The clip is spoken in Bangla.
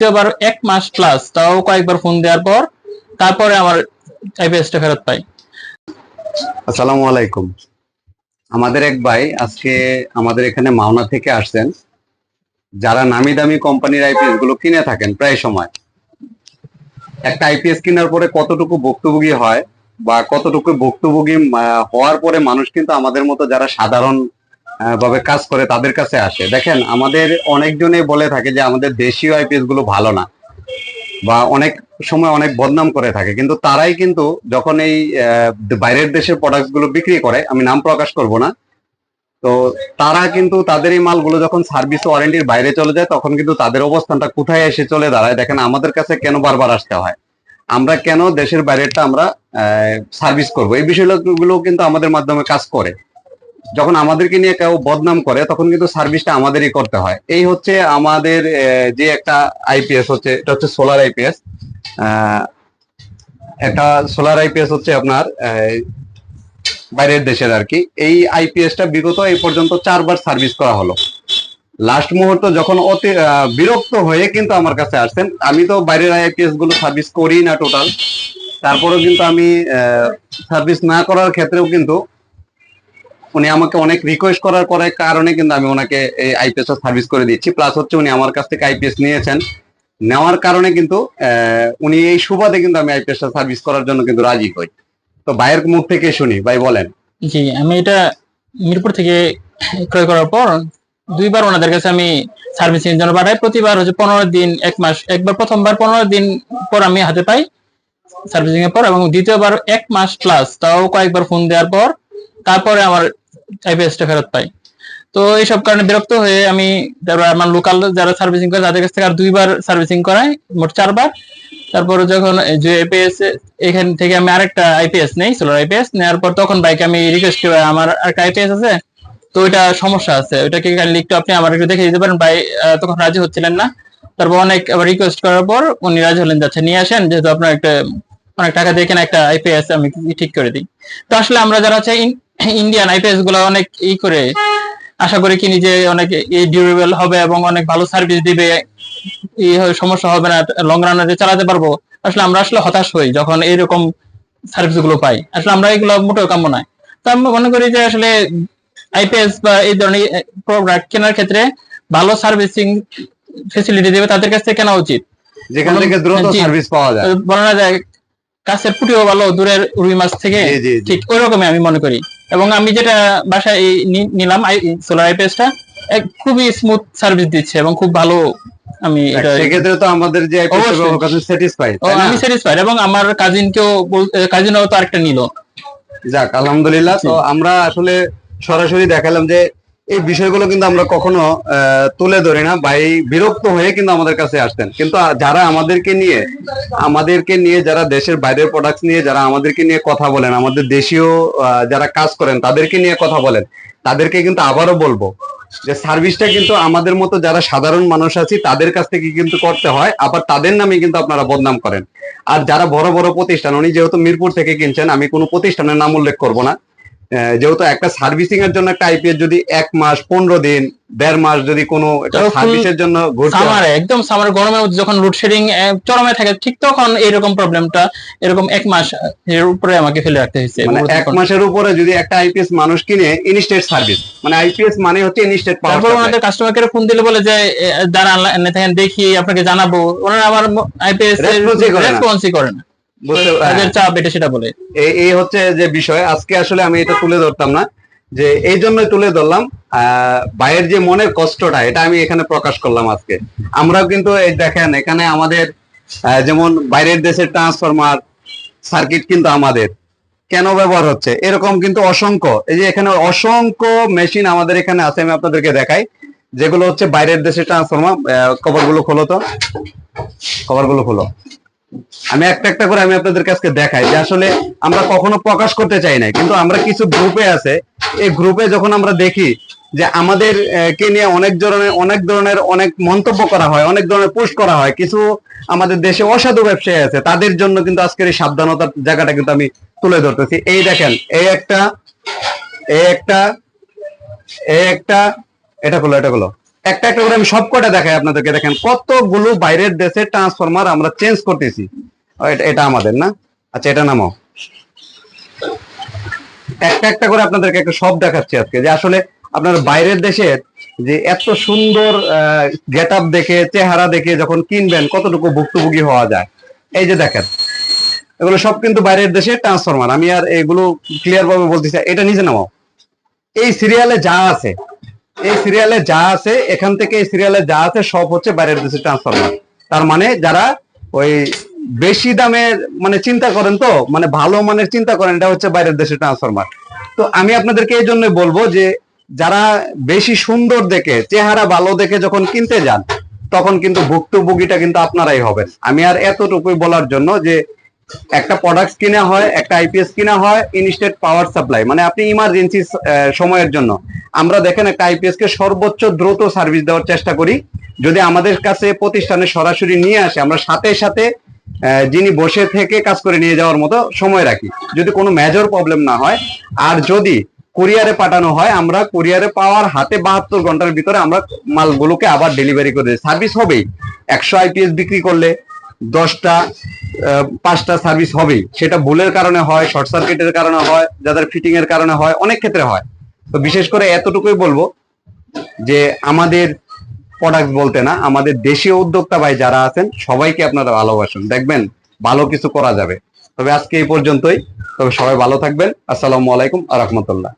আবার 1 মাস প্লাস, তাও কয়েকবার ফোন দেওয়ার পর তারপরে আমার আইপিএসটা ফেরত পাই। আসসালামু আলাইকুম। আমাদের এক ভাই আজকে আমাদের এখানে মাওনা থেকে আসছেন, যারা নামি দামি কোম্পানির আইপিএস গুলো কিনে থাকেন প্রায় সময়। একটা আইপিএস কেনার পরে কতটুকু ভুক্তভোগী হয় বা কতটুকু ভুক্তভোগী হওয়ার পরে মানুষ কিন্তু আমাদের মতো যারা সাধারণ ভাবে কাজ করে তাদের কাছে আসে। দেখেন, আমাদের অনেকজনে বলে থাকে যে আমাদের দেশীয় আইপিএস গুলো ভালো না, বা অনেক সময় অনেক বদনাম করে থাকে, কিন্তু তারাই কিন্তু যখন এই বাইরের দেশের প্রোডাক্ট গুলো বিক্রি করে, আমি নাম প্রকাশ করব না, তো তারা কিন্তু তাদের এই মালগুলো যখন সার্ভিস ওয়ারেন্টির বাইরে চলে যায় তখন কিন্তু তাদের অবস্থানটা কোথায় এসে চলে দাঁড়ায়। দেখেন, আমাদের কাছে কেন বারবার আসতে হয়, আমরা কেন দেশের বাইরেরটা আমরা সার্ভিস করব, এই বিষয়গুলো কিন্তু আমাদের মাধ্যমে কাজ করে। যখন আমাদেরকে নিয়ে কেউ বদনাম করে তখন কিন্তু সার্ভিসটা আমাদেরই করতে হয়। এই হচ্ছে আমাদের যে একটা আইপিএস হচ্ছে, এটা হচ্ছে সোলার আইপিএস। একটা সোলার আইপিএস হচ্ছে আপনার বাইরের দেশের আর কি। এই আইপিএসটা বিগত এই পর্যন্ত 4বার সার্ভিস করা হলো। লাস্ট মুহূর্ত যখন অতি বিরক্ত হয়ে কিন্তু আমার কাছে আসছেন। আমি তো বাইরের আইপিএস গুলো সার্ভিস করি না টোটাল, তারপরেও কিন্তু আমি সার্ভিস না করার ক্ষেত্রেও কিন্তু উনি আমাকে অনেক রিকোয়েস্ট করার কারণে কিন্তু আমি ওনাকে এই আইপিএস সার্ভিস করে দিচ্ছি। প্লাস হচ্ছে উনি আমার কাছ থেকে আইপিএস নিয়েছেন, নেওয়ার কারণে কিন্তু উনি এই সুবাদে কিন্তু আমি আইপিএস সার্ভিস করার জন্য কিন্তু রাজি হই। তো ভাইয়ের মুখ থেকে শুনি, ভাই বলেন। জি, আমি এটা মিরপুর থেকে ক্রয় করার পর 2বার ওনাদের কাছে আমি সার্ভিসিং এর জন্য পাঠাই। প্রতিবার হচ্ছে 15 দিন 1 মাস, একবার প্রথমবার 15 দিন পর আমি হাতে পাই সার্ভিসিং এর পর, এবং দ্বিতীয়বার 1 মাস প্লাস, তাও কয়েকবার ফোন দেওয়ার পর তারপরে আমার আইপিএসটা ফেরত পাই। তো এইসব কারণে বিরক্ত হয়ে আমি আমার লোকাল যারা সার্ভিসিং করে তাদের কাছ থেকে আর 2বার সার্ভিসিং করাই, মোট 4বার। তারপরে যখন যে আইপিএস এখান থেকে আমি আরেকটা আইপিএস নেই, সোলার আইপিএস নেওয়ার পর তখন বাইকে আমি রিকোয়েস্ট করি, আমার একটা আইপিএস আছে তো ওইটা সমস্যা আছে, ওইটাকে কাইন্ডলি একটু আপনি আমার একটু দেখে দিতে পারেন ভাই। তখন রাজি হচ্ছিলেন না। তারপর অনেক আবার রিকোয়েস্ট করার পর উনি রাজি হলেন, যাচ্ছে নিয়ে আসেন, যেহেতু আপনার একটা অনেক টাকা দিয়ে কেনা একটা আইপিএস আমি ঠিক করে দিই। তো আসলে আমরা যারা হচ্ছে ইন্ডিয়ান আইপিএস গুলো অনেক করে আশা করি কিনি যে অনেক ডিউরেবল হবে এবং অনেক ভালো সার্ভিস দিবে, সমস্যা হবে না, লং রানারে চালাতে পারবো। আসলে আমরা হতাশ হই যখন এইরকম সার্ভিস গুলো পাই। আসলে আমরা এগুলো মোটেও কাম্য নয়। তো আমি মনে করি যে আসলে আইপিএস বা এই ধরনের প্রোডাক্ট কেনার ক্ষেত্রে ভালো সার্ভিসিং ফেসিলিটি দেবে তাদের কাছ থেকে কেনা উচিত, যেখান থেকে দ্রুত সার্ভিস পাওয়া যায়। বলা না যায় কাছের পুটিও ভালো দূরের রুই মাছ থেকে, ঠিক ওই রকমই আমি মনে করি। এবং আমি যেটা বাসায় নিলাম সোলার আইপিএসটা, খুবই স্মুথ সার্ভিস দিচ্ছে এবং খুব ভালো। আমি এটা সেক্ষেত্রে তো আমাদের যে আমি স্যাটিসফাইড, এবং আমার কাজিনও তো আরেকটা নিল। যাক, আলহামদুলিল্লাহ। তো আমরা আসলে সরাসরি দেখালাম যে এই বিষয়গুলো কিন্তু আমরা কখনো তুলে ধরি না। ভাই বিরক্ত হয়ে কিন্তু আমাদের কাছে আসতেন, কিন্তু যারা আমাদেরকে নিয়ে যারা দেশের বাইরের প্রোডাক্ট নিয়ে যারা আমাদেরকে নিয়ে কথা বলেন, আমাদের দেশীয় যারা কাজ করেন তাদেরকে নিয়ে কথা বলেন, তাদেরকে কিন্তু আবারও বলবো যে সার্ভিসটা কিন্তু আমাদের মতো যারা সাধারণ মানুষ আছি তাদের কাছ থেকে কিন্তু করতে হয়, আবার তাদের নামে কিন্তু আপনারা বদনাম করেন। আর যারা বড় বড় প্রতিষ্ঠান, উনি যেহেতু মিরপুর থেকে কিনছেন, আমি কোনো প্রতিষ্ঠানের নাম উল্লেখ করব না, যেহেতু একটা সার্ভিসিং এর জন্য একটা আইপিএস যদি 1 মাস 15 দিন 1.5 মাস যদি কোনো সার্ভিসের জন্য একদম সামার গরমের মধ্যে যখন লোডশেডিং চরমে থাকে, ঠিক তখন এইরকম প্রবলেমটা এরকম 1 মাস এর উপরে আমাকে ফেলে রাখতে হয়েছে। মানে 1 মাসের উপরে যদি একটা আইপিএস মানুষ কিনে, ইনস্ট্যান্ট সার্ভিস, মানে আইপিএস মানে হচ্ছে ইনস্ট্যান্ট পাওয়ার। তারপর ওনাদের কাস্টমার কেয়ারে ফোন দিলে বলে যে দাঁড়ান দেখি আপনাকে জানাবো, ওনারা আমার আইপিএস রেসপন্সই করে না, চাপ এটা সেটা বলে। এই হচ্ছে যে বিষয়। আজকে আসলে আমি এটা তুলে ধরতাম না, যে এই জন্যই তুলে ধরলাম ভাইয়ের যে মনের কষ্টটা, এটা আমি এখানে প্রকাশ করলাম আজকে। আমরাও কিন্তু এই দেখেন, এখানে আমাদের যেমন বাইরের দেশের ট্রান্সফরমার সার্কিট কিন্তু আমাদের কেন ব্যবহার হচ্ছে, এরকম কিন্তু অসংখ্য, এই যে এখানে অসংখ্য মেশিন আমাদের এখানে আছে, আমি আপনাদেরকে দেখাই, যেগুলো হচ্ছে বাইরের দেশের ট্রান্সফরমার। কভারগুলো খোলো তো, কভারগুলো খোলো। আমি একটা একটা করে আমি আপনাদের কাছে দেখাই যে আসলে আমরা কখনো প্রকাশ করতে চাই না, কিন্তু আমরা কিছু গ্রুপে আছে, এই গ্রুপে যখন আমরা দেখি যে আমাদের কে নিয়ে অনেক ধরনের অনেক মন্তব্য করা হয়, অনেক ধরনের পোস্ট করা হয়, কিছু আমাদের দেশে অসাধু ব্যবসায়ী আছে, তাদের জন্য কিন্তু আজকের এই সাবধানতার জায়গাটা কিন্তু আমি তুলে ধরতেছি। এই দেখেন, এই একটা এটা হলো একটা একটা করে আমি সবকটা দেখাই আপনাদেরকে। দেখেন কতগুলো বাইরের দেশে ট্রান্সফরমার আমরা চেঞ্জ করতেছি। এটা আমাদের না, আচ্ছা এটা নামাও। একটা একটা করে আপনাদেরকে একটা সব দেখাচ্ছি আজকে, যে আসলে আপনার বাইরের দেশের যে এত সুন্দর গেট আপ দেখে, চেহারা দেখে যখন কিনবেন কতটুকু ভুক্তভোগী হওয়া যায়। এই যে দেখেন, এগুলো সব কিন্তু বাইরের দেশে ট্রান্সফরমার। আমি আর এগুলো ক্লিয়ার ভাবে বলতেছি, এটা নিচে নামাও। এই সিরিয়ালে যা আছে, এই সিরিয়ালে যা আছে, এখান থেকে এই সিরিয়ালে যা আছে সব হচ্ছে বাইরের দেশে ট্রান্সফরমার। তার মানে যারা ওই বেশি দামের মানে চিন্তা করেন, তো মানে ভালো মানের চিন্তা করেন, এটা হচ্ছে বাইরের দেশে ট্রান্সফরমার। তো আমি আপনাদেরকে এই জন্য বলবো যে যারা বেশি সুন্দর দেখে, চেহারা ভালো দেখে যখন কিনতে যান, তখন কিন্তু ভুক্তভোগীটা কিন্তু আপনারাই হবেন। আমি আর এতটুকুই বলার জন্য যে একটা প্রোডাক্ট কিনা হয়, একটা আইপিএস কিনা হয় ইনস্ট্যান্ট পাওয়ার সাপ্লাই, মানে আপনি ইমার্জেন্সি সময়ের জন্য। আমরা দেখেন একটা আইপিএস কে সর্বোচ্চ দ্রুত সার্ভিস দেওয়ার চেষ্টা করি। যদি আমাদের কাছে প্রতিষ্ঠানে সরাসরি নিয়ে আসে, আমরা সাথে সাথে যিনি বসে থেকে কাজ করে নিয়ে যাওয়ার মতো সময় রাখি, যদি কোনো মেজর প্রবলেম না হয়। আর যদি কুরিয়ারে পাঠানো হয়, আমরা কুরিয়ারে পাওয়ার হাতে 72 ঘন্টার ভিতরে আমরা মালগুলোকে আবার ডেলিভারি করে দিই। সার্ভিস হবেই। 100 আইপিএস বিক্রি করলে 10টা 5টা সার্ভিস হবেই। সেটা ভুলের কারণে হয়, শর্ট সার্কিটের কারণে হয়, যাদের ফিটিং এর কারণে হয়, অনেক ক্ষেত্রে হয়। তো বিশেষ করে এতটুকুই বলবো যে আমাদের প্রোডাক্ট বলতে না, আমাদের দেশীয় উদ্যোক্তা ভাই যারা আছেন সবাইকে আপনারা ভালোবাসুন, দেখবেন ভালো কিছু করা যাবে। তবে আজকে এই পর্যন্তই। তবে সবাই ভালো থাকবেন। আসসালামু আলাইকুম ওয়া রাহমাতুল্লাহ।